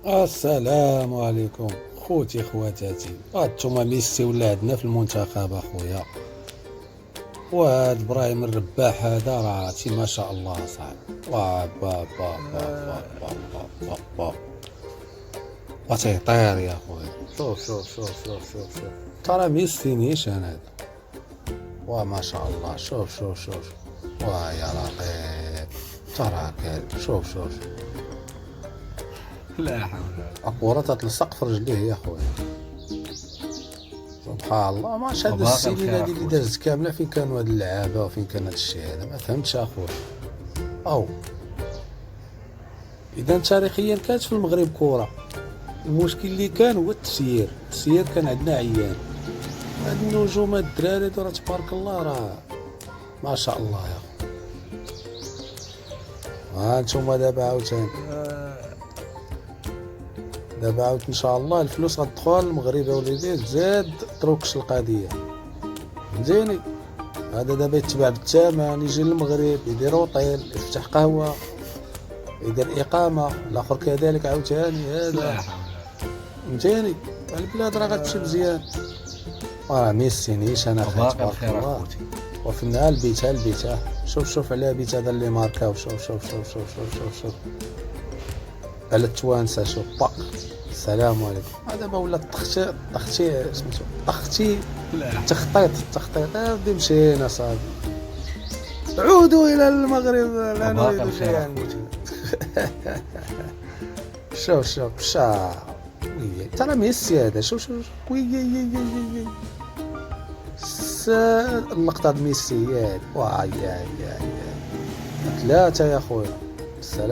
السلام عليكم خوتي خواتاتي. هانتوما ميسي ولا عندنا في المنتخب اخويا، وهاد ابراهيم الرباح هذا راه عرفتي ما شاء الله صاحبي. با با با با با با با با با تيطير يا خويا. شوف ترى ميسي نيشان هذا. وما شاء الله شوف يا رقيب ترى كلب. شوف لا حول ولا الكرة تتلصق في رجليه يا خويا. سبحان الله، ما هاد وباقي السنين بخير هادي اللي اخويا. دازت كامله فين كانوا هاد اللعابه وفين كان هاد الشيء هذا، ما فهمتش اخويا. او اذا تاريخيا كانت في المغرب كره، المشكل اللي كان هو التسيير كان عندنا عيان. هاد النجوم هاد الدراري هادو راه تبارك الله راه ما شاء الله يا اخو. ها انتوما دابا عاوتاني، دابا عاود ان شاء الله الفلوس غتدخل للمغرب وليدي، زاد تروكش القضيه فهمتيني. هذا دابا يتباع بالثمن، يجي للمغرب يدير اوطيل، يفتح قهوه، يدير اقامه، الاخر كذلك عاوتاني لا هذا حول فهمتيني. البلاد راه غتمشي مزيان. راه ميسي نيشان اخي وباقي تبارك بخير الله. اخوتي. وفينا البيت شوف على بيت هذا اللي ماركاو. شوف على التوانسه. شوف باق. السلام عليكم. دابا ولا تختي سميتو تختي لا حول. التخطيط هادي مشينا صافي. عودوا الى المغرب لا وباقي نريد بخير شيئا. اخوتي. شوف ترى ميسي هذا. شوف وي اللقطة ميسي يا ثلاثة يا خويا. السلام.